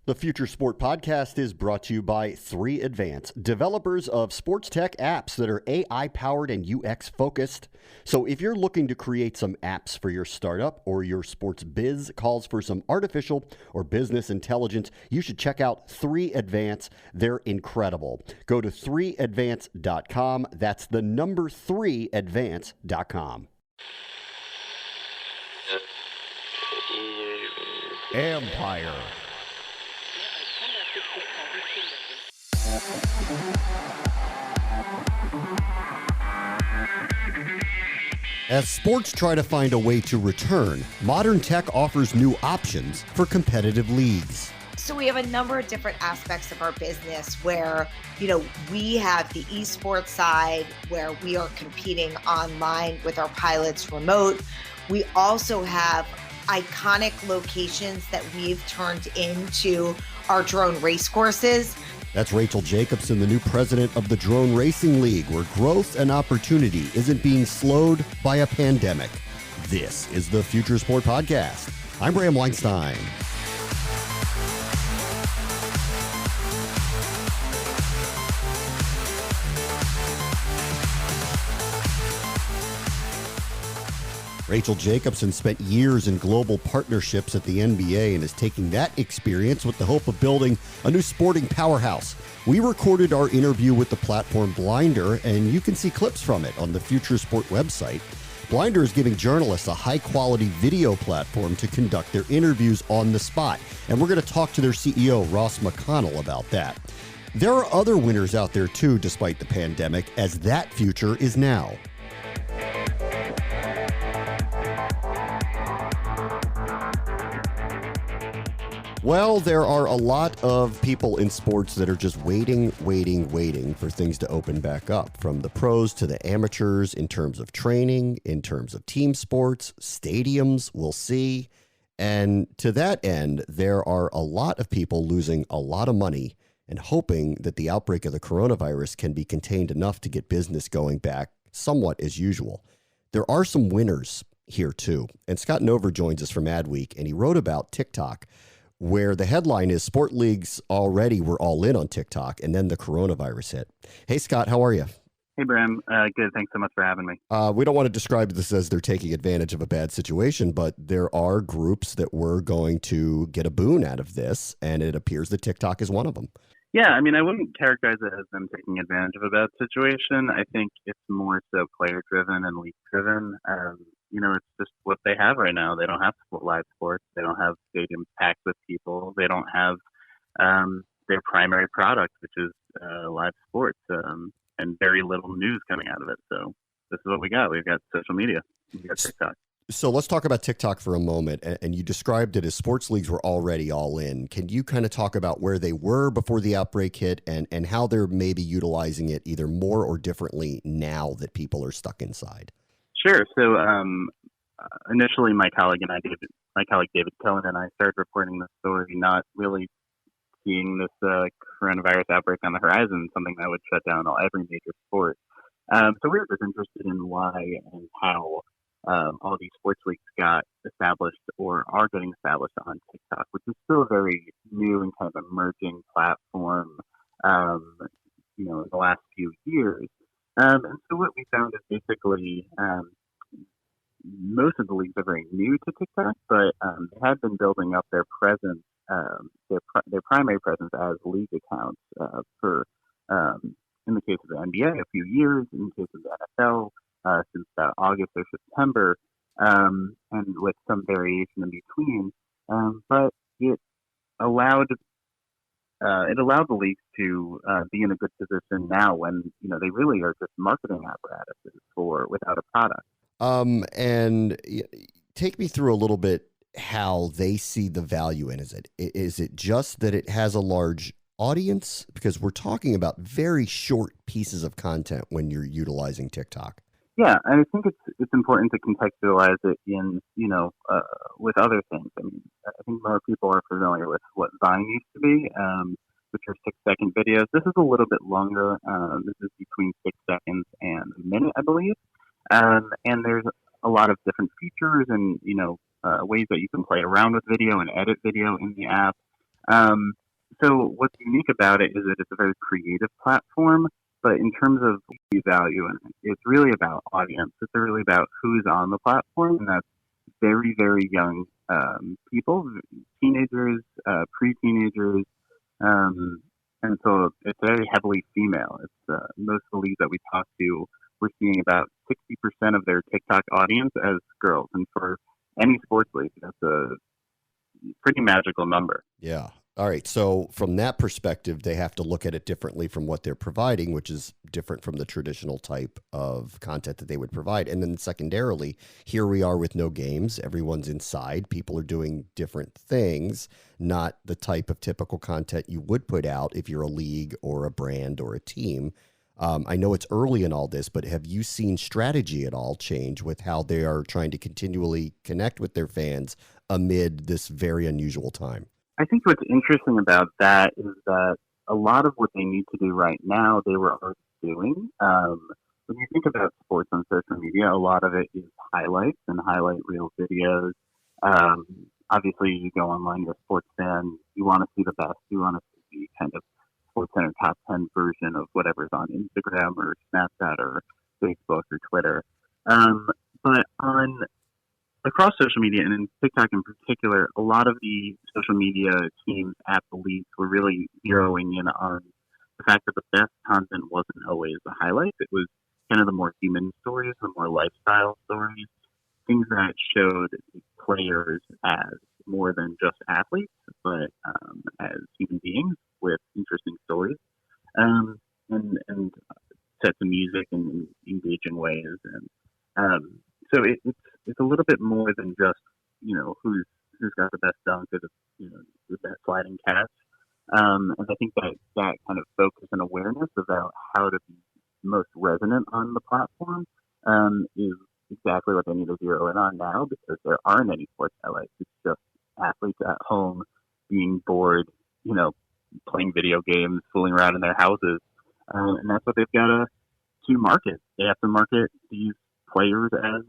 The Future Sport Podcast is brought to you by 3Advance, developers of sports tech apps that are AI-powered and UX-focused. So if you're looking to create some apps for your startup or your sports biz calls for some artificial or business intelligence, you should check out 3Advance. They're incredible. Go to 3advance.com. That's the number 3advance.com. Empire. As sports try to find a way to return, modern tech offers new options for competitive leagues. So we have a number of different aspects of our business where, we have the esports side where we are competing online with our pilots remote. We also have iconic locations that we've turned into our drone race courses. That's Rachel Jacobsen, the new president of the Drone Racing League, where growth and opportunity isn't being slowed by a pandemic. This is the Future Sport Podcast. I'm Bram Weinstein. Rachel Jacobsen spent years in global partnerships at the NBA and is taking that experience with the hope of building a new sporting powerhouse. We recorded our interview with the platform Blinder, and you can see clips from it on the Future Sport website. Blinder is giving journalists a high-quality video platform to conduct their interviews on the spot, and we're going to talk to their CEO, Ross McConnell, about that. There are other winners out there, too, despite the pandemic, as that future is now. Well, there are a lot of people in sports that are just waiting for things to open back up, from the pros to the amateurs in terms of training, in terms of team sports, stadiums, we'll see. And to that end, there are a lot of people losing a lot of money and hoping that the outbreak of the coronavirus can be contained enough to get business going back somewhat as usual. There are some winners here too. And Scott Nover joins us from Adweek, and he wrote about TikTok, where the headline is sport leagues already were all in on TikTok, and then the coronavirus hit. Hey, Scott, how are you? Hey, Bram. Good. Thanks so much for having me. We don't want to describe this as they're taking advantage of a bad situation, but there are groups that were going to get a boon out of this, and it appears that TikTok is one of them. Yeah, I mean, I wouldn't characterize it as them taking advantage of a bad situation. I think it's more so player-driven and league-driven. It's just what they have right now. They don't have live sports. They don't have stadiums packed with people. They don't have their primary product, which is live sports, and very little news coming out of it. So this is what we got. We've got social media. We've got TikTok. So let's talk about TikTok for a moment. And you described it as sports leagues were already all in. Can you kind of talk about where they were before the outbreak hit and how they're maybe utilizing it either more or differently now that people are stuck inside? Sure. So initially, my colleague David Cohen and I started reporting this story, not really seeing this coronavirus outbreak on the horizon, something that would shut down every major sport. So we were just interested in why and how all these sports leagues got established or are getting established on TikTok, which is still a very new and kind of emerging platform, in the last few years. And so what we found is basically most of the leagues are very new to TikTok, but they had been building up their presence, their primary presence as league accounts for, in the case of the NBA, a few years, in the case of the NFL, since August or September, and with some variation in between. But it allowed the leagues to be in a good position now when they really are just marketing apparatuses without a product. And take me through a little bit how they see the value in it. Is it just that it has a large audience? Because we're talking about very short pieces of content when you're utilizing TikTok. Yeah, and I think it's important to contextualize it in, with other things. I mean, I think more people are familiar with what Vine used to be, which are 6-second videos. This is a little bit longer. This is between 6 seconds and a minute, I believe. And there's a lot of different features and, ways that you can play around with video and edit video in the app. So what's unique about it is that it's a very creative platform, but in terms of the value in it, it's really about audience. It's really about who's on the platform, and that's very, very young people, teenagers, pre-teenagers, and so it's very heavily female. It's most of the leagues that we talk to, we're seeing about 60% of their TikTok audience as girls, and for any sports league, that's a pretty magical number. Yeah. All right. So from that perspective, they have to look at it differently from what they're providing, which is different from the traditional type of content that they would provide. And then secondarily, here we are with no games. Everyone's inside. People are doing different things, not the type of typical content you would put out if you're a league or a brand or a team. I know it's early in all this, but have you seen strategy at all change with how they are trying to continually connect with their fans amid this very unusual time? I think what's interesting about that is that a lot of what they need to do right now, they were already doing. When you think about sports on social media, a lot of it is highlights and highlight reel videos. Obviously, you go online, you're a sports fan, you want to see the best, you want to see the kind of Sports Center top 10 version of whatever's on Instagram or Snapchat or Facebook or Twitter. But across social media, and in TikTok in particular, a lot of the social media teams at the leagues were really zeroing in on the fact that the best content wasn't always the highlights. It was kind of the more human stories, the more lifestyle stories, things that showed players as more than just athletes, but as human beings with interesting stories, and sets of music in engaging ways. And so it's a little bit more than just, who's got the best dunk or the best sliding catch. And I think that kind of focus and awareness about how to be most resonant on the platform is exactly what they need to zero in on now, because there aren't any sports highlights. It's just athletes at home being bored, playing video games, fooling around in their houses. And that's what they've got to market. They have to market these players as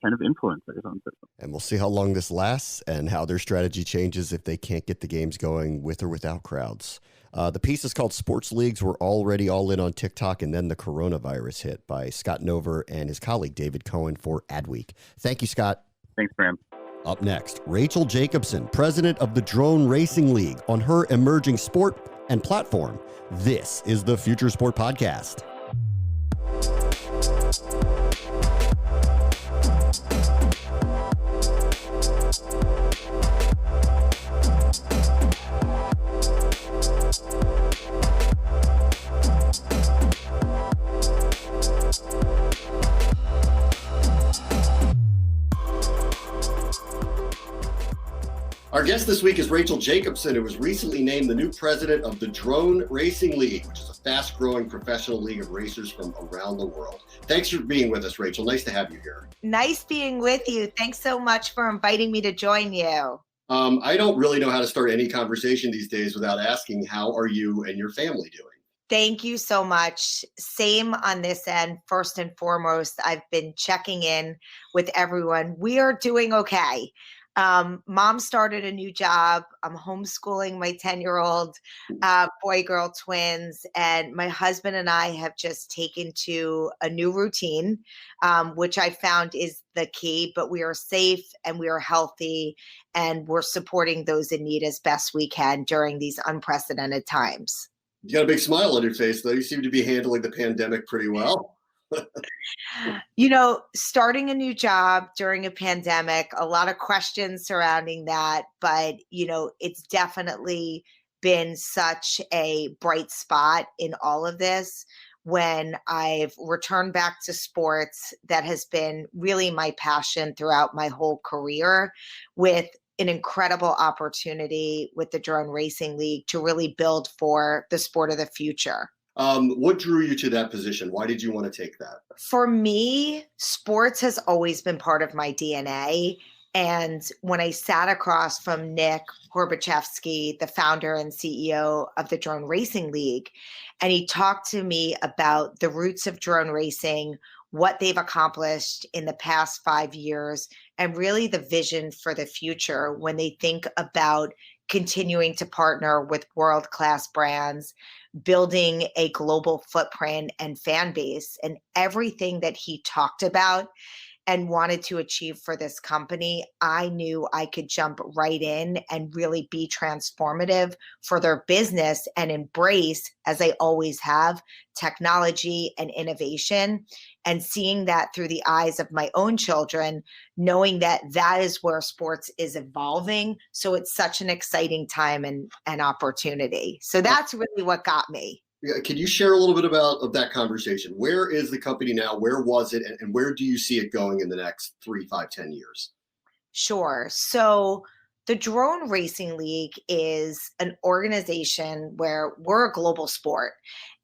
kind of influencers on social. And we'll see how long this lasts and how their strategy changes if they can't get the games going with or without crowds. The piece is called Sports Leagues Were Already All In on TikTok, and then the coronavirus hit, by Scott Nover and his colleague David Cohen for Adweek. Thank you, Scott. Thanks, Bram. Up next, Rachel Jacobsen, president of the Drone Racing League, on her emerging sport and platform. This is the Future Sport Podcast. Our guest this week is Rachel Jacobsen, who was recently named the new president of the Drone Racing League, which is a fast-growing professional league of racers from around the world. Thanks for being with us, Rachel. Nice to have you here. Nice being with you. Thanks so much for inviting me to join you. I don't really know how to start any conversation these days without asking, how are you and your family doing? Thank you so much. Same on this end. First and foremost, I've been checking in with everyone. We are doing okay. Mom started a new job. I'm homeschooling my 10-year-old boy-girl twins, and my husband and I have just taken to a new routine, which I found is the key. But we are safe and we are healthy, and we're supporting those in need as best we can during these unprecedented times. You got a big smile on your face, though. You seem to be handling the pandemic pretty well. Starting a new job during a pandemic, a lot of questions surrounding that, but, it's definitely been such a bright spot in all of this. When I've returned back to sports, that has been really my passion throughout my whole career, with an incredible opportunity with the Drone Racing League to really build for the sport of the future. What drew you to that position? Why did you want to take that? For me, sports has always been part of my DNA. And when I sat across from Nick Horbachevsky, the founder and CEO of the Drone Racing League, and he talked to me about the roots of drone racing, what they've accomplished in the past 5 years, and really the vision for the future when they think about continuing to partner with world-class brands, building a global footprint and fan base, and everything that he talked about and wanted to achieve for this company, I knew I could jump right in and really be transformative for their business and embrace, as I always have, technology and innovation, and seeing that through the eyes of my own children, knowing that that is where sports is evolving. So it's such an exciting time and opportunity. So that's really what got me. Yeah, can you share a little bit of that conversation? Where is the company now? Where was it? And where do you see it going in the next 3, 5, 10 years? Sure. So the Drone Racing League is an organization where we're a global sport,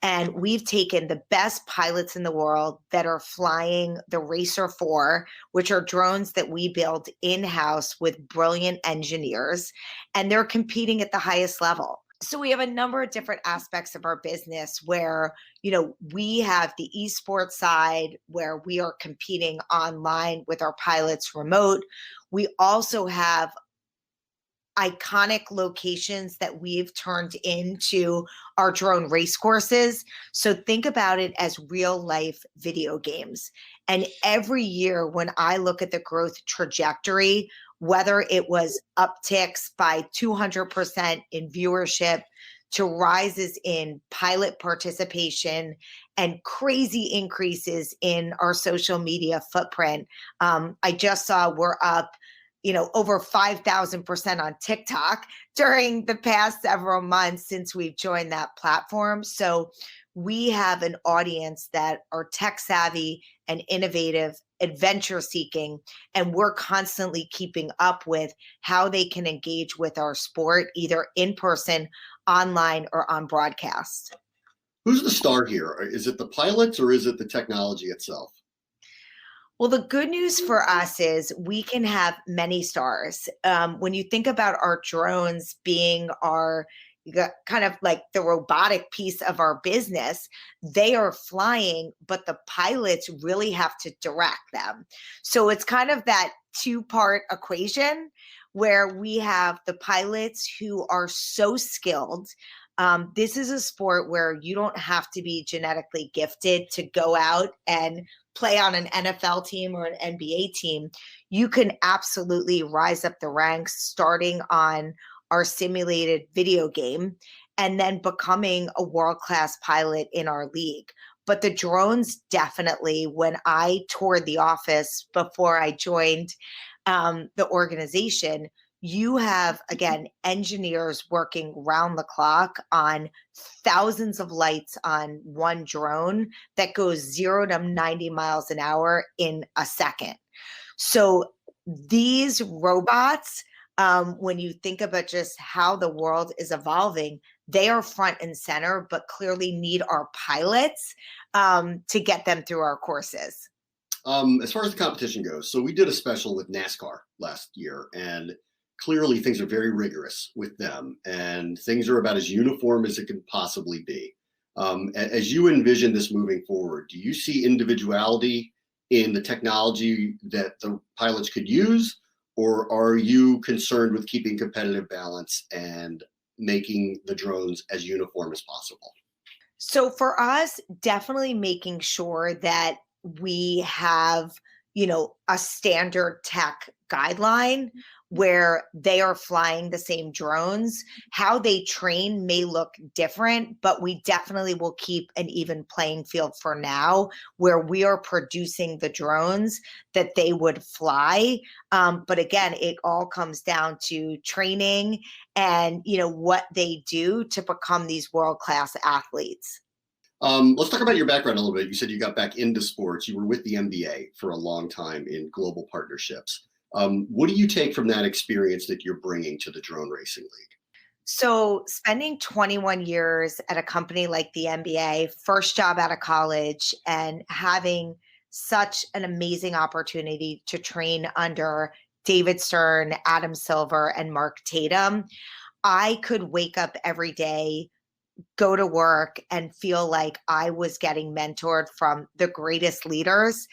and we've taken the best pilots in the world that are flying the Racer 4, which are drones that we build in-house with brilliant engineers, and they're competing at the highest level. So we have a number of different aspects of our business where, we have the esports side where we are competing online with our pilots remote. We also have iconic locations that we've turned into our drone race courses. So think about it as real life video games. And every year when I look at the growth trajectory, whether it was upticks by 200% in viewership to rises in pilot participation and crazy increases in our social media footprint. I just saw we're up over 5,000% on TikTok during the past several months since we've joined that platform. So we have an audience that are tech savvy and innovative, adventure seeking, and we're constantly keeping up with how they can engage with our sport, either in person, online, or on broadcast. Who's the star here? Is it the pilots or is it the technology itself? Well, the good news for us is we can have many stars. When you think about our drones being our kind of like the robotic piece of our business, they are flying, but the pilots really have to direct them. So it's kind of that two-part equation where we have the pilots who are so skilled. This is a sport where you don't have to be genetically gifted to go out and play on an NFL team or an NBA team. You can absolutely rise up the ranks starting on our simulated video game and then becoming a world-class pilot in our league. But the drones definitely, when I toured the office before I joined the organization, you have, again, engineers working round the clock on thousands of lights on one drone that goes 0 to 90 miles an hour in a second. So these robots, when you think about just how the world is evolving, they are front and center, but clearly need our pilots to get them through our courses. As far as the competition goes, so we did a special with NASCAR last year, and clearly things are very rigorous with them, and things are about as uniform as it can possibly be. As you envision this moving forward, do you see individuality in the technology that the pilots could use, or are you concerned with keeping competitive balance and making the drones as uniform as possible? So for us, definitely making sure that we have, a standard tech guideline where they are flying the same drones. How they train may look different, but we definitely will keep an even playing field for now where we are producing the drones that they would fly. But again, it all comes down to training and, what they do to become these world-class athletes. Let's talk about your background a little bit. You said you got back into sports. You were with the NBA for a long time in global partnerships. What do you take from that experience that you're bringing to the Drone Racing League? So spending 21 years at a company like the NBA, first job out of college, and having such an amazing opportunity to train under David Stern, Adam Silver, and Mark Tatum, I could wake up every day, go to work, and feel like I was getting mentored from the greatest leaders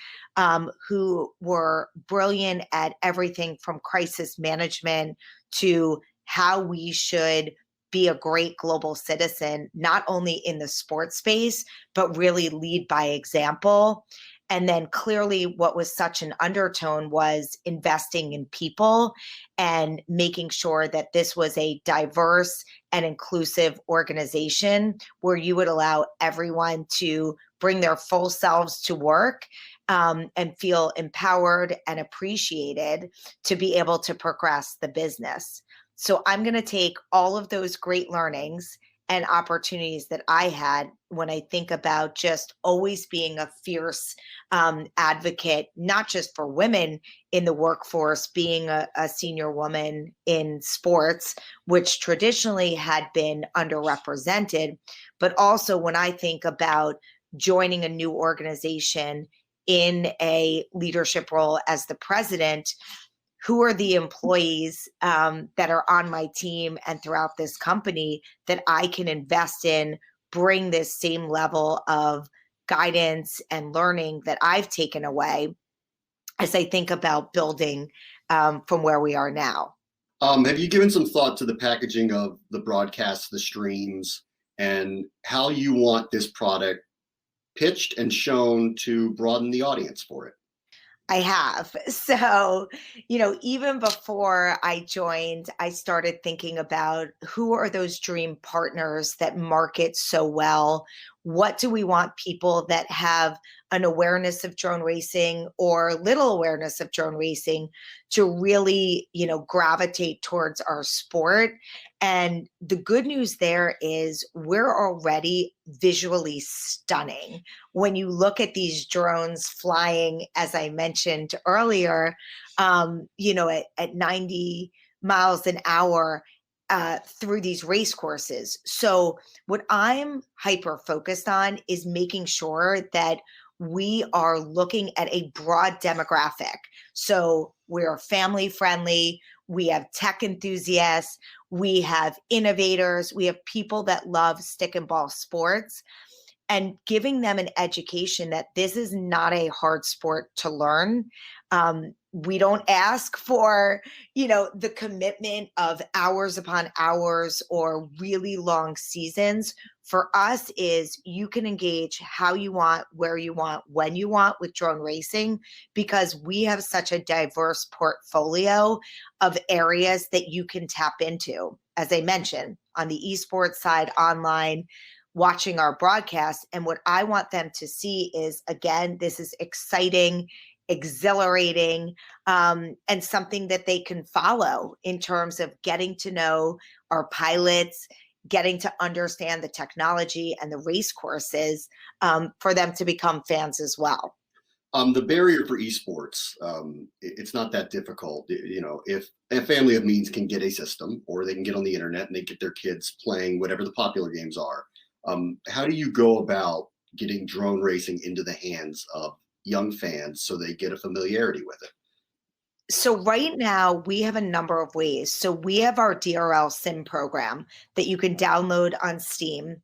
who were brilliant at everything from crisis management to how we should be a great global citizen, not only in the sports space, but really lead by example. And then clearly what was such an undertone was investing in people and making sure that this was a diverse and inclusive organization where you would allow everyone to bring their full selves to work, and feel empowered and appreciated to be able to progress the business. So I'm going to take all of those great learnings and opportunities that I had when I think about just always being a fierce advocate, not just for women in the workforce, being a senior woman in sports, which traditionally had been underrepresented, but also when I think about joining a new organization in a leadership role as the president, who are the employees that are on my team and throughout this company that I can invest in, bring this same level of guidance and learning that I've taken away as I think about building from where we are now. Have you given some thought to the packaging of the broadcasts, the streams, and how you want this product pitched and shown to broaden the audience for it? I have. So, even before I joined, I started thinking about who are those dream partners that market so well? What do we want people that have an awareness of drone racing or little awareness of drone racing to really, gravitate towards our sport? And the good news there is we're already visually stunning. When you look at these drones flying, as I mentioned earlier, at 90 miles an hour through these race courses. So what I'm hyper focused on is making sure that we are looking at a broad demographic. So we're family friendly. We have tech enthusiasts. We have innovators. We have people that love stick and ball sports, and giving them an education that this is not a hard sport to learn. We don't ask for, the commitment of hours upon hours or really long seasons. For us is you can engage how you want, where you want, when you want with drone racing, because we have such a diverse portfolio of areas that you can tap into. As I mentioned, on the esports side, online, watching our broadcast. And what I want them to see is, again, this is exciting, exhilarating, and something that they can follow in terms of getting to know our pilots, getting to understand the technology and the race courses, for them to become fans as well. The barrier for esports, it's not that difficult. If a family of means can get a system, or they can get on the internet and they get their kids playing whatever the popular games are, how do you go about getting drone racing into the hands of young fans so they get a familiarity with it? So right now we have a number of ways. So we have our DRL sim program that you can download on Steam.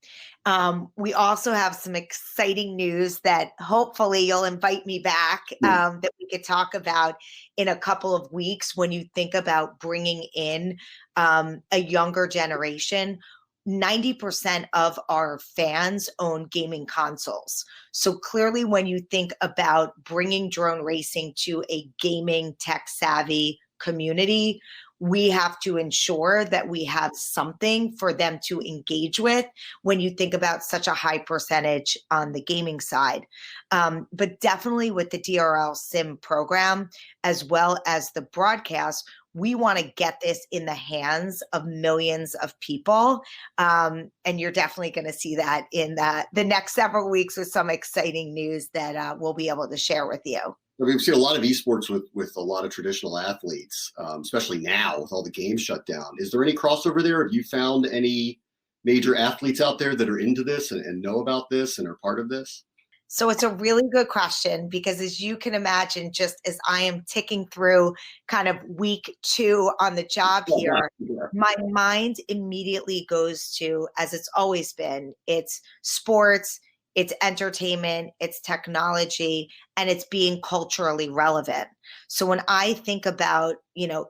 We also have some exciting news that hopefully you'll invite me back, that we could talk about in a couple of weeks when you think about bringing in a younger generation. 90% of our fans own gaming consoles. So clearly, when you think about bringing drone racing to a gaming tech savvy community, we have to ensure that we have something for them to engage with when you think about such a high percentage on the gaming side. But definitely with the DRL sim program, as well as the broadcast, we want to get this in the hands of millions of people. And you're definitely going to see that in the next several weeks with some exciting news that we'll be able to share with you. We've seen a lot of esports with a lot of traditional athletes, especially now with all the games shut down. Is there any crossover there? Have you found any major athletes out there that are into this and know about this and are part of this? So it's a really good question, because as you can imagine, just as I am ticking through kind of week 2 on the job here, my mind immediately goes to, as it's always been, it's sports, it's entertainment, it's technology, and it's being culturally relevant. So when I think about,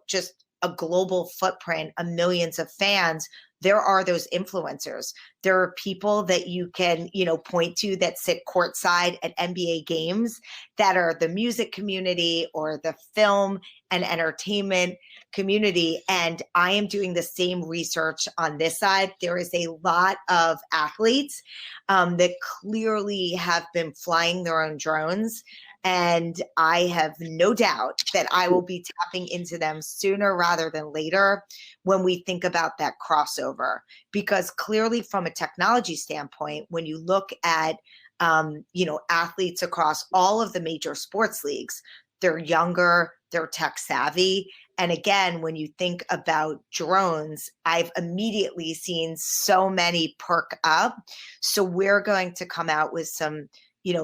just a global footprint of millions of fans, there are those influencers. There are people that you can, point to that sit courtside at NBA games that are the music community or the film and entertainment community. And I am doing the same research on this side. There is a lot of athletes that clearly have been flying their own drones. And I have no doubt that I will be tapping into them sooner rather than later when we think about that crossover. Because clearly from a technology standpoint, when you look at, athletes across all of the major sports leagues, they're younger, they're tech savvy. And again, when you think about drones, I've immediately seen so many perk up. So we're going to come out with some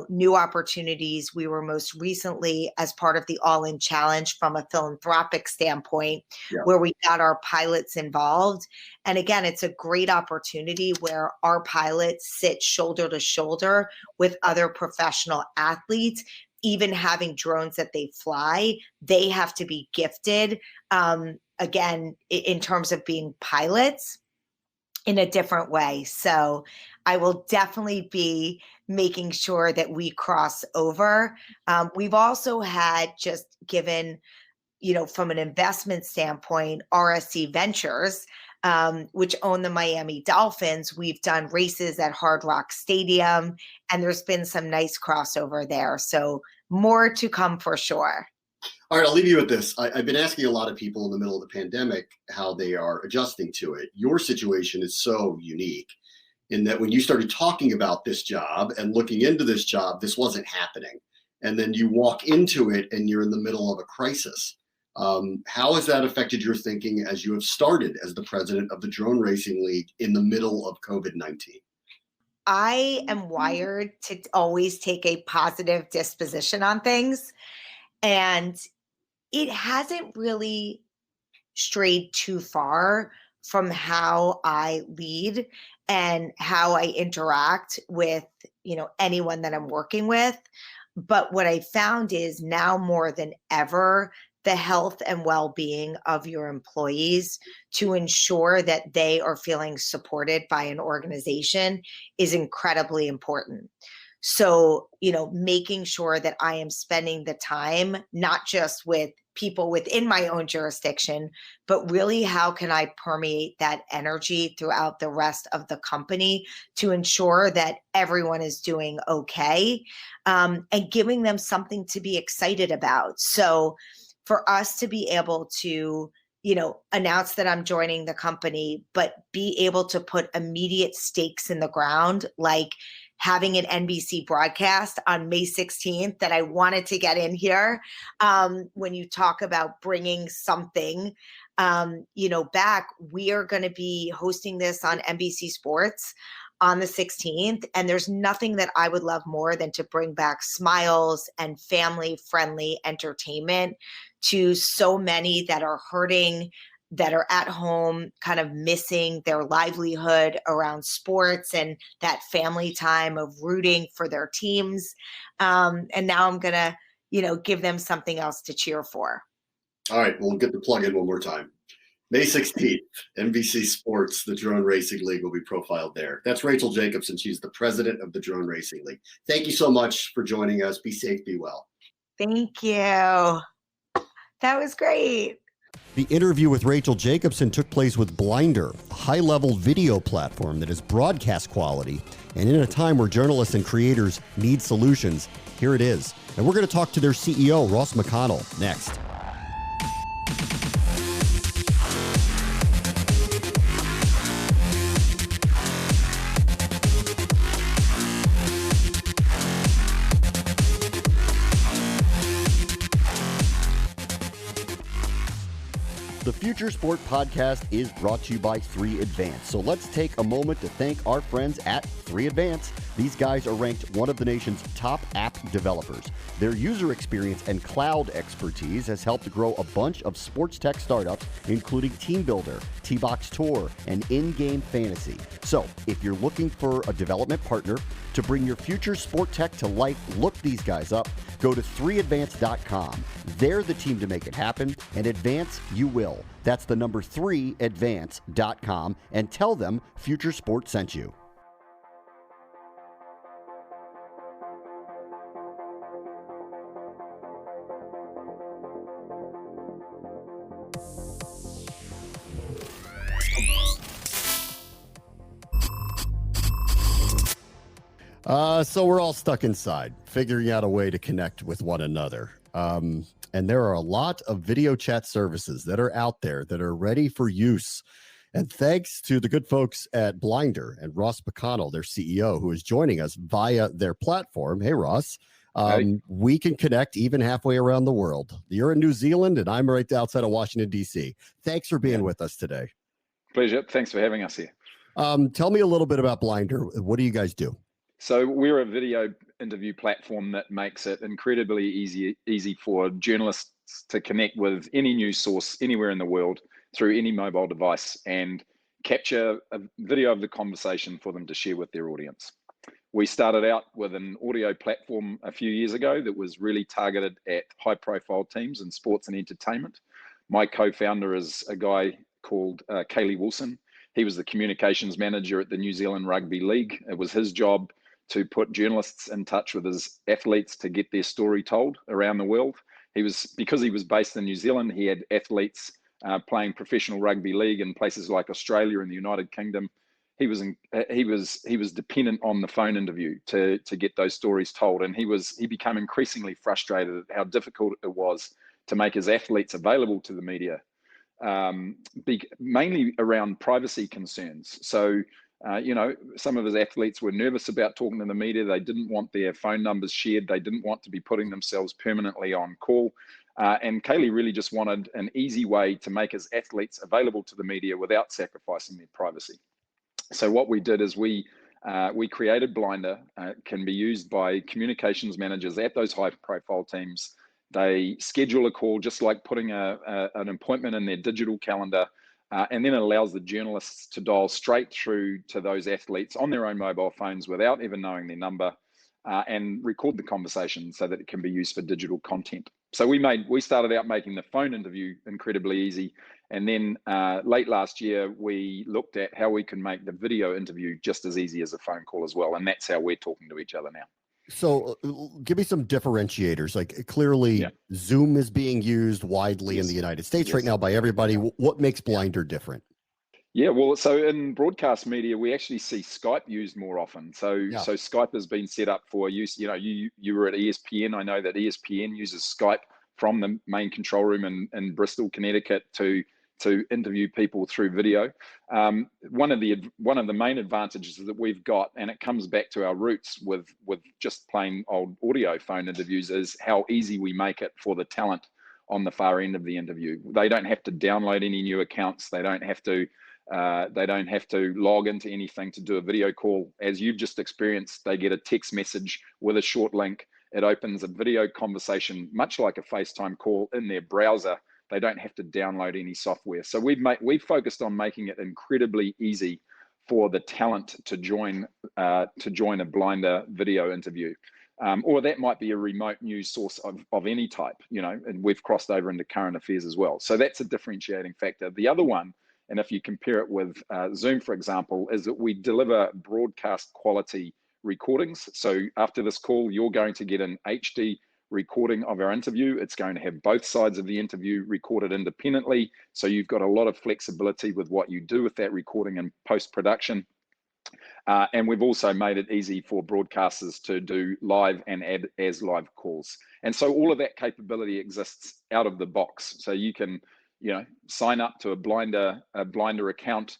new opportunities. We were most recently as part of the All In Challenge from a philanthropic standpoint, where we got our pilots involved. And again, it's a great opportunity where our pilots sit shoulder to shoulder with other professional athletes. Even having drones that they fly, they have to be gifted, again, in terms of being pilots in a different way. So I will definitely be making sure that we cross over. We've also had, just given, from an investment standpoint, RSC Ventures, which own the Miami Dolphins. We've done races at Hard Rock Stadium, and there's been some nice crossover there. So more to come for sure. All right, I'll leave you with this. I've been asking a lot of people in the middle of the pandemic how they are adjusting to it. Your situation is so unique in that when you started talking about this job and looking into this job, this wasn't happening. And then you walk into it and you're in the middle of a crisis. How has that affected your thinking as you have started as the president of the Drone Racing League in the middle of COVID-19? I am wired to always take a positive disposition on things. And it hasn't really strayed too far from how I lead and how I interact with, anyone that I'm working with. But what I found is now more than ever, the health and well-being of your employees, to ensure that they are feeling supported by an organization, is incredibly important. So, making sure that I am spending the time, not just with people within my own jurisdiction, but really how can I permeate that energy throughout the rest of the company to ensure that everyone is doing okay, and giving them something to be excited about. So for us to be able to, announce that I'm joining the company, but be able to put immediate stakes in the ground, like having an NBC broadcast on May 16th that I wanted to get in here. When you talk about bringing something, back, we are going to be hosting this on NBC Sports on the 16th. And there's nothing that I would love more than to bring back smiles and family-friendly entertainment to so many that are hurting, that are at home, kind of missing their livelihood around sports and that family time of rooting for their teams. And now I'm going to, give them something else to cheer for. All right, we'll get the plug in one more time. May 16th, NBC Sports, the Drone Racing League will be profiled there. That's Rachel Jacobsen. She's the president of the Drone Racing League. Thank you so much for joining us. Be safe, be well. Thank you. That was great. The interview with Rachel Jacobsen took place with Blinder, a high-level video platform that is broadcast quality. And in a time where journalists and creators need solutions, here it is. And we're going to talk to their CEO, Ross McConnell, next. The Future Sport Podcast is brought to you by 3 Advance. So let's take a moment to thank our friends at 3 Advance. These guys are ranked one of the nation's top app developers. Their user experience and cloud expertise has helped grow a bunch of sports tech startups, including Team Builder, T-Box Tour, and in-game fantasy. So if you're looking for a development partner to bring your future sport tech to life, look these guys up. Go to 3advance.com. They're the team to make it happen, and advance you will. That's the number 3advance.com, and tell them Future Sports sent you. So we're all stuck inside, figuring out a way to connect with one another. And there are a lot of video chat services that are out there that are ready for use. And thanks to the good folks at Blinder and Ross McConnell, their CEO, who is joining us via their platform. Hey, Ross. Hey. We can connect even halfway around the world. You're in New Zealand, and I'm right outside of Washington, D.C. Thanks for being with us today. Pleasure. Thanks for having us here. Tell me a little bit about Blinder. What do you guys do? So we're a video interview platform that makes it incredibly easy for journalists to connect with any news source anywhere in the world through any mobile device and capture a video of the conversation for them to share with their audience. We started out with an audio platform a few years ago that was really targeted at high-profile teams in sports and entertainment. My co-founder is a guy called Kaylee Wilson. He was the communications manager at the New Zealand Rugby League. It was his job to put journalists in touch with his athletes to get their story told around the world. Because he was based in New Zealand, he had athletes playing professional rugby league in places like Australia and the United Kingdom. He was dependent on the phone interview to get those stories told, and he became increasingly frustrated at how difficult it was to make his athletes available to the media, mainly around privacy concerns. So, some of his athletes were nervous about talking to the media. They didn't want their phone numbers shared. They didn't want to be putting themselves permanently on call. And Kaylee really just wanted an easy way to make his athletes available to the media without sacrificing their privacy. So what we did is we created Blinder. Can be used by communications managers at those high-profile teams. They schedule a call just like putting an appointment in their digital calendar. And then it allows the journalists to dial straight through to those athletes on their own mobile phones without ever knowing their number, and record the conversation so that it can be used for digital content. So we started out making the phone interview incredibly easy. And then late last year, we looked at how we can make the video interview just as easy as a phone call as well. And that's how we're talking to each other now. So give me some differentiators. Like clearly Zoom is being used widely in the United States right now by everybody. What makes Blinder different? Yeah, well, so in broadcast media, we actually see Skype used more often. So Skype has been set up for use. You were at ESPN. I know that ESPN uses Skype from the main control room in Bristol, Connecticut to interview people through video. One of the main advantages that we've got, and it comes back to our roots with just plain old audio phone interviews, is how easy we make it for the talent on the far end of the interview. They don't have to download any new accounts. They don't have to log into anything to do a video call. As you've just experienced, they get a text message with a short link. It opens a video conversation, much like a FaceTime call, in their browser. They don't have to download any software. So we've focused on making it incredibly easy for the talent to join a Blinder video interview. Or that might be a remote news source of any type, and we've crossed over into current affairs as well. So that's a differentiating factor. The other one, and if you compare it with Zoom, for example, is that we deliver broadcast quality recordings. So after this call, you're going to get an HD recording of our interview. It's going to have both sides of the interview recorded independently. So you've got a lot of flexibility with what you do with that recording and post-production. And we've also made it easy for broadcasters to do live and add as live calls. And so all of that capability exists out of the box. So you can, sign up to a Blinder account,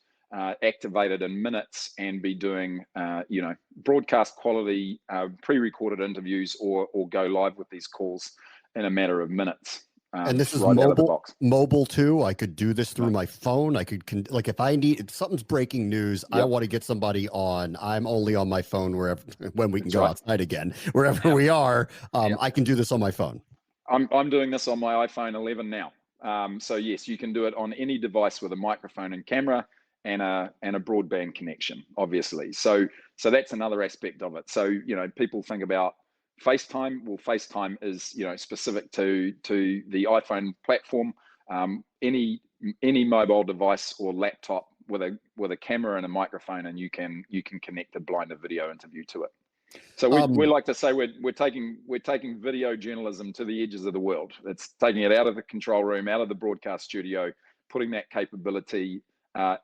activated in minutes, and be doing, broadcast quality pre-recorded interviews or go live with these calls in a matter of minutes. And this is right mobile too. I could do this through my phone. I could if something's breaking news, I want to get somebody on. I'm only on my phone when we can go outside again, wherever we are. I can do this on my phone. I'm doing this on my iPhone 11 now. So yes, you can do it on any device with a microphone and camera and a broadband connection, obviously. So that's another aspect of it. So people think about FaceTime. Well, FaceTime is specific to the iPhone platform. Any any mobile device or laptop with a camera and a microphone, and you can connect a blinded video interview to it. So we like to say we're taking video journalism to the edges of the world. It's taking it out of the control room, out of the broadcast studio, putting that capability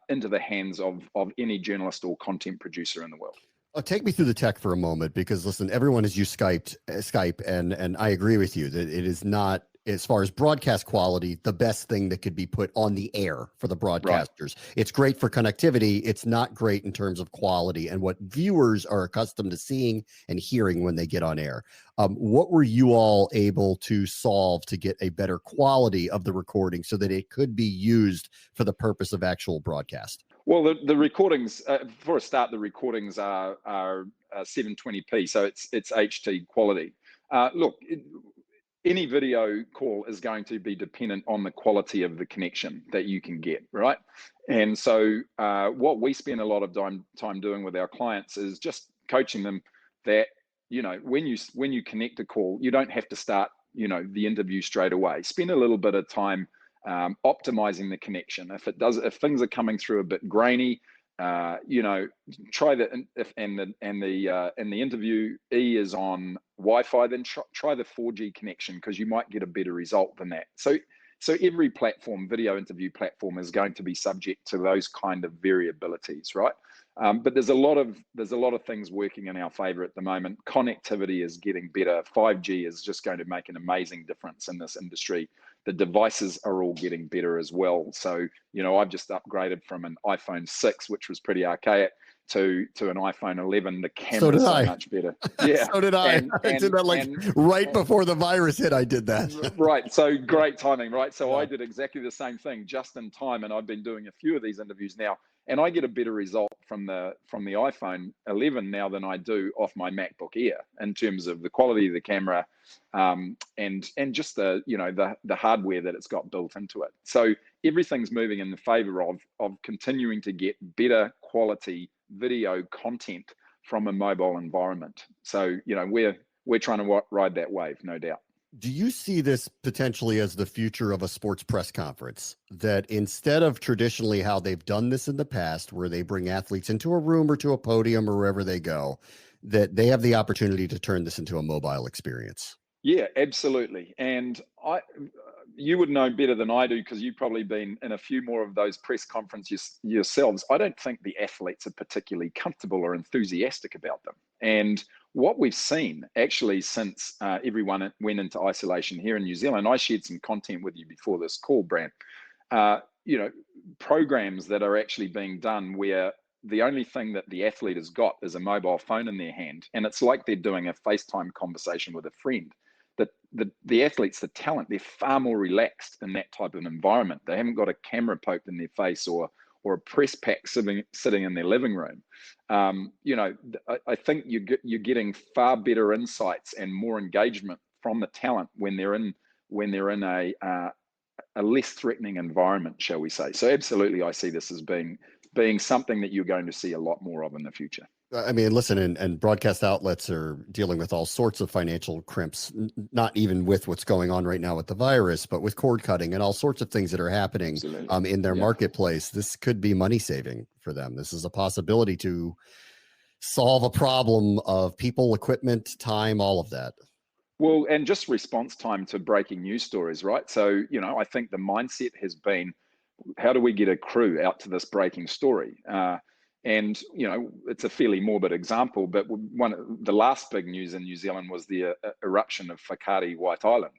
into the hands of any journalist or content producer in the world. Take me through the tech for a moment, because listen, everyone has used Skype, and I agree with you that it is not, as far as broadcast quality, the best thing that could be put on the air for the broadcasters. Right. It's great for connectivity. It's not great in terms of quality and what viewers are accustomed to seeing and hearing when they get on air. What were you all able to solve to get a better quality of the recording so that it could be used for the purpose of actual broadcast? Well, the recordings, for a start, the recordings are 720p, so it's HD quality. Look, any video call is going to be dependent on the quality of the connection that you can get, right? And so what we spend a lot of time doing with our clients is just coaching them that, when you connect a call, you don't have to start, the interview straight away. Spend a little bit of time optimizing the connection. If things are coming through a bit grainy, try that. And the interviewee is on Wi-Fi, then try the 4G connection, because you might get a better result than that. So every platform, video interview platform, is going to be subject to those kind of variabilities, right? But there's a lot of things working in our favor at the moment. Connectivity is getting better. 5G is just going to make an amazing difference in this industry. The devices are all getting better as well. So, I've just upgraded from an iPhone 6, which was pretty archaic, to an iPhone 11. The camera's so much better. Yeah. So did I. I did that right before the virus hit. I did that. Right. So great timing, right? So yeah. I did exactly the same thing just in time, and I've been doing a few of these interviews now, and I get a better result from the iPhone 11 now than I do off my MacBook Air in terms of the quality of the camera, and just the hardware that it's got built into it. So everything's moving in the favor of continuing to get better quality video content from a mobile environment. So we're trying to ride that wave, no doubt. Do you see this potentially as the future of a sports press conference, that instead of traditionally how they've done this in the past, where they bring athletes into a room or to a podium or wherever they go, that they have the opportunity to turn this into a mobile experience? Yeah, absolutely. And you would know better than I do, because you've probably been in a few more of those press conferences yourselves. I don't think the athletes are particularly comfortable or enthusiastic about them. And what we've seen actually since everyone went into isolation here in New Zealand, I shared some content with you before this call, Brant, programs that are actually being done where the only thing that the athlete has got is a mobile phone in their hand, and it's like they're doing a FaceTime conversation with a friend. The athletes, the talent, they're far more relaxed in that type of environment. They haven't got a camera poked in their face or a press pack sitting in their living room. I think you're getting far better insights and more engagement from the talent when they're in a less threatening environment, shall we say. So absolutely, I see this as being something that you're going to see a lot more of in the future. I mean, listen, and broadcast outlets are dealing with all sorts of financial crimps, not even with what's going on right now with the virus, but with cord cutting and all sorts of things that are happening in their marketplace. This could be money saving for them. This is a possibility to solve a problem of people, equipment, time, all of that. Well, and just response time to breaking news stories, right? So, I think the mindset has been, how do we get a crew out to this breaking story? And, it's a fairly morbid example, but the last big news in New Zealand was the eruption of Whakaari White Island,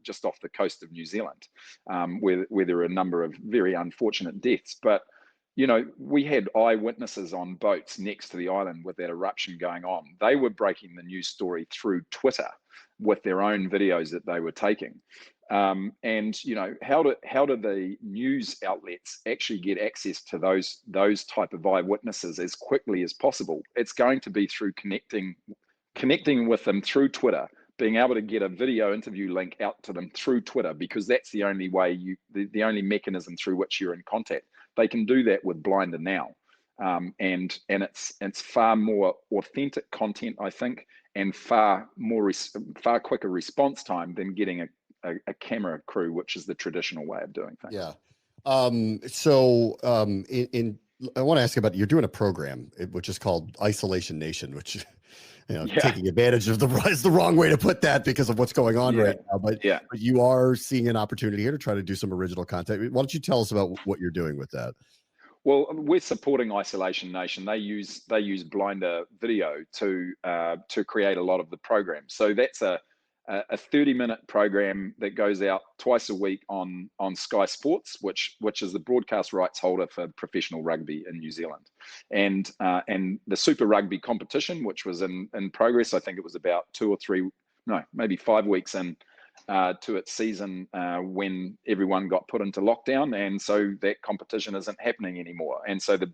just off the coast of New Zealand, where there were a number of very unfortunate deaths. But, we had eyewitnesses on boats next to the island with that eruption going on. They were breaking the news story through Twitter with their own videos that they were taking. And how do the news outlets actually get access to those type of eyewitnesses as quickly as possible? It's going to be through connecting with them through Twitter, being able to get a video interview link out to them through Twitter, because that's the only way the only mechanism through which you're in contact. They can do that with Blinder now. And it's far more authentic content, I think, and far quicker response time than getting a camera crew, which is the traditional way of doing things. Yeah. I want to ask about, you're doing a program which is called Isolation Nation, which taking advantage of is the wrong way to put that because of what's going on right now. But you are seeing an opportunity here to try to do some original content. Why don't you tell us about what you're doing with that? Well, we're supporting Isolation Nation. They use Blinder video to create a lot of the programs. So that's a 30-minute program that goes out twice a week on Sky Sports, which is the broadcast rights holder for professional rugby in New Zealand, and the Super Rugby competition, which was in progress. I think it was about 5 weeks in to its season when everyone got put into lockdown, and so that competition isn't happening anymore. And so the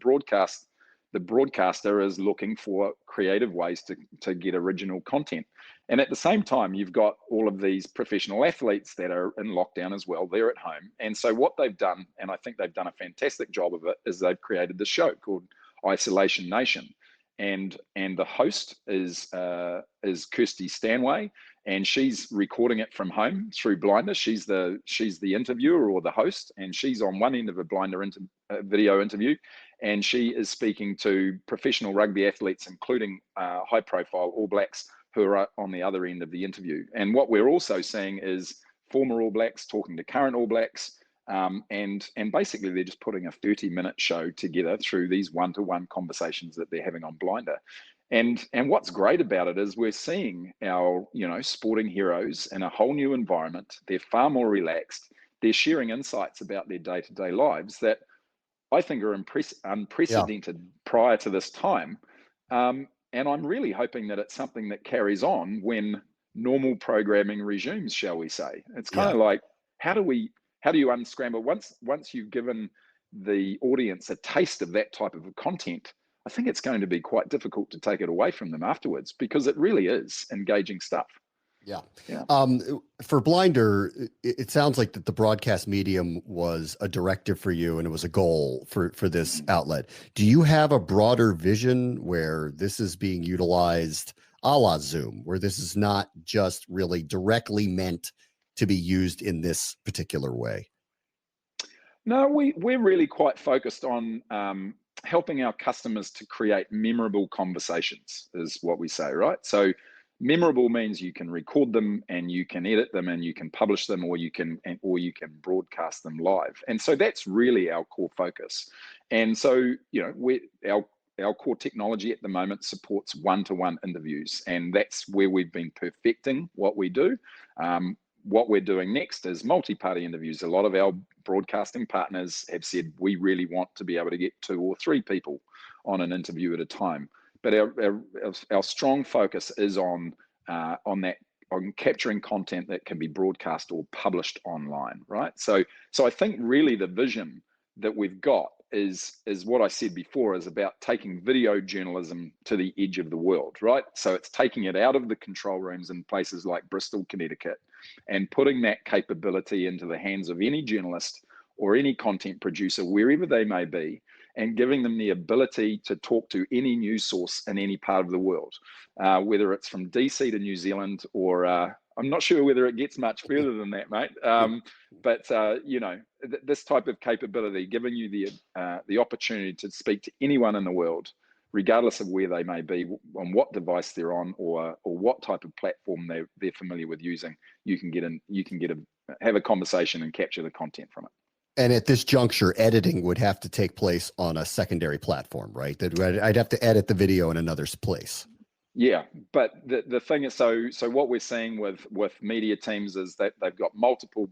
broadcaster is looking for creative ways to get original content. And at the same time, you've got all of these professional athletes that are in lockdown as well. They're at home. And so what they've done, and I think they've done a fantastic job of it, is they've created this show called Isolation Nation. And the host is Kirsty Stanway, and she's recording it from home through Blinder. She's the interviewer or the host, and she's on one end of a Blinder video interview, and she is speaking to professional rugby athletes, including high-profile All Blacks, who are on the other end of the interview. And what we're also seeing is former All Blacks talking to current All Blacks, and basically they're just putting a 30-minute show together through these one-to-one conversations that they're having on Blinder. And what's great about it is we're seeing our sporting heroes in a whole new environment. They're far more relaxed. They're sharing insights about their day-to-day lives that I think are unprecedented prior to this time. And I'm really hoping that it's something that carries on when normal programming resumes, shall we say. It's kind of like, how do you unscramble once you've given the audience a taste of that type of content? I think it's going to be quite difficult to take it away from them afterwards, because it really is engaging stuff. Yeah. For Blinder, it sounds like that the broadcast medium was a directive for you, and it was a goal for this outlet. Do you have a broader vision where this is being utilized a la Zoom, where this is not just really directly meant to be used in this particular way? No, we're really quite focused on helping our customers to create memorable conversations, is what we say, right? So memorable means you can record them and you can edit them and you can publish them, or you can broadcast them live. And so that's really our core focus. And so our core technology at the moment supports one-to-one interviews, and that's where we've been perfecting what we do. What we're doing next is multi-party interviews. A lot of our broadcasting partners have said we really want to be able to get 2 or 3 people on an interview at a time. But our strong focus is on capturing content that can be broadcast or published online, right? So I think really the vision that we've got is what I said before, is about taking video journalism to the edge of the world, right? So it's taking it out of the control rooms in places like Bristol, Connecticut, and putting that capability into the hands of any journalist or any content producer, wherever they may be, and giving them the ability to talk to any news source in any part of the world, whether it's from DC to New Zealand, or I'm not sure whether it gets much further than that, mate. But this type of capability, giving you the opportunity to speak to anyone in the world, regardless of where they may be, on what device they're on, or what type of platform they're familiar with using, you can have a conversation and capture the content from it. And at this juncture, editing would have to take place on a secondary platform, right? I'd have to edit the video in another place. Yeah, but the thing is, so what we're seeing with media teams is that they've got multiple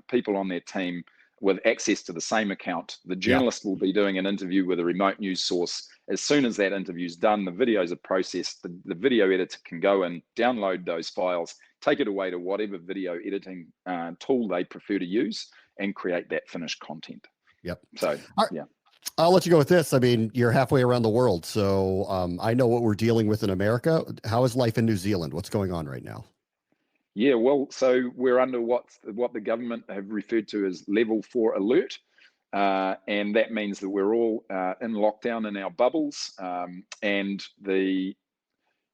people on their team with access to the same account. The journalist will be doing an interview with a remote news source. As soon as that interview's done, the videos are processed. The video editor can go and download those files, take it away to whatever video editing tool they prefer to use, and create that finished content. Yep. So, yeah. I'll let you go with this. I mean, you're halfway around the world, so I know what we're dealing with in America. How is life in New Zealand? What's going on right now? Yeah, well, so we're under what the government have referred to as level 4 alert. And that means that we're all in lockdown in our bubbles. And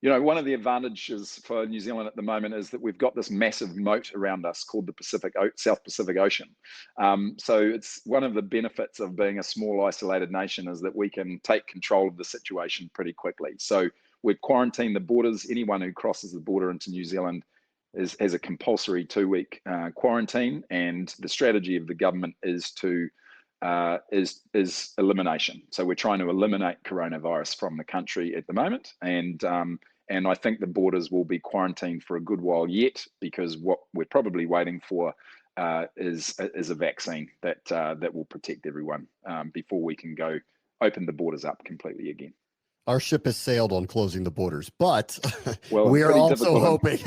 One of the advantages for New Zealand at the moment is that we've got this massive moat around us called the South Pacific Ocean. So it's one of the benefits of being a small, isolated nation is that we can take control of the situation pretty quickly. So we've quarantined the borders. Anyone who crosses the border into New Zealand has a compulsory 2-week quarantine, and the strategy of the government is elimination. So we're trying to eliminate coronavirus from the country at the moment, and I think the borders will be quarantined for a good while yet, because what we're probably waiting for is a vaccine that will protect everyone before we can go open the borders up completely again. Our ship has sailed on closing the borders, but well, we are also hoping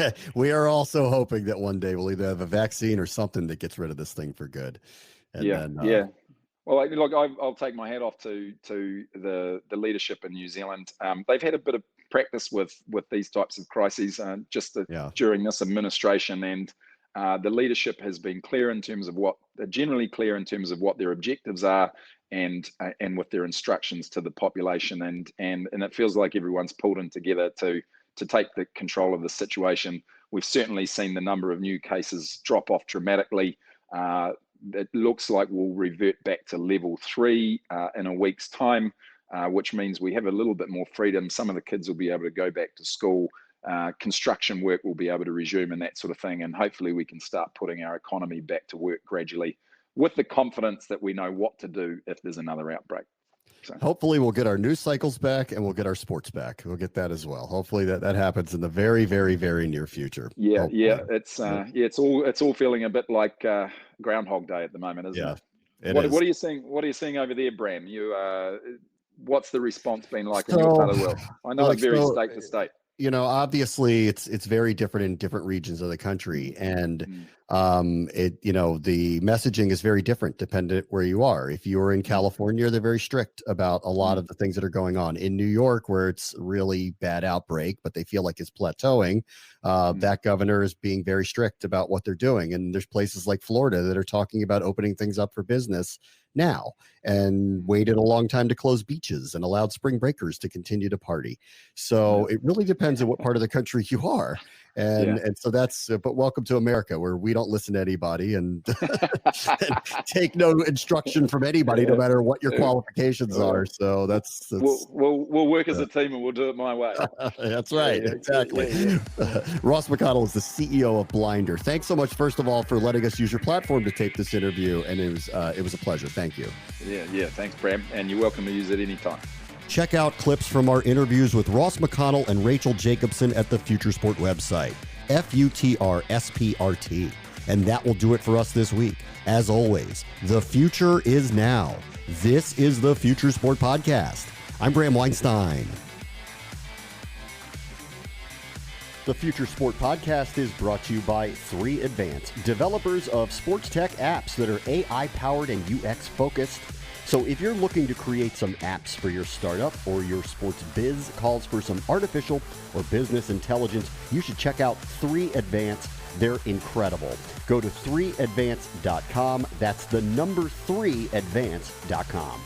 that one day we'll either have a vaccine or something that gets rid of this thing for good. And yeah. Well, look, I'll take my hat off to the leadership in New Zealand. They've had a bit of practice with these types of crises during this administration, and the leadership has been generally clear in terms of what their objectives are, and with their instructions to the population, and it feels like everyone's pulled in together to take the control of the situation. We've certainly seen the number of new cases drop off dramatically. It looks like we'll revert back to level 3 in a week's time, which means we have a little bit more freedom. Some of the kids will be able to go back to school. Construction work will be able to resume and that sort of thing. And hopefully we can start putting our economy back to work gradually, with the confidence that we know what to do if there's another outbreak. So hopefully we'll get our news cycles back, and we'll get our sports back. We'll get that as well. Hopefully that happens in the very, very, very near future. Yeah. Hopefully. Yeah. It's all feeling a bit like Groundhog Day at the moment, isn't it? What are you seeing? What are you seeing over there, Bram? What's the response been like in your part of the world? I know it varies state to state. Obviously it's very different in different regions of the country, and the messaging is very different dependent where you are. If you're in California, they're very strict about a lot of the things that are going on. In New York, where it's really bad outbreak, but they feel like it's plateauing, that governor is being very strict about what they're doing. And there's places like Florida that are talking about opening things up for business now, and waited a long time to close beaches and allowed spring breakers to continue to party. So it really depends on what part of the country you are. And so but welcome to America, where we don't listen to anybody and, and take no instruction from anybody, no matter what your qualifications are. So that's we'll work as a team, and we'll do it my way. That's right. Exactly. Ross McConnell is the CEO of Blinder. Thanks so much, first of all, for letting us use your platform to tape this interview. And it was a pleasure. Thank you. Yeah. Thanks, Bram. And you're welcome to use it anytime. Check out clips from our interviews with Ross McConnell and Rachel Jacobsen at the Future Sport website, FUTRSPRT. And that will do it for us this week. As always, the future is now. This is the Future Sport Podcast. I'm Bram Weinstein. The Future Sport Podcast is brought to you by 3 Advance, developers of sports tech apps that are AI-powered and UX-focused. So if you're looking to create some apps for your startup, or your sports biz calls for some artificial or business intelligence, you should check out 3 Advance. They're incredible. Go to 3advance.com. That's the number 3advance.com.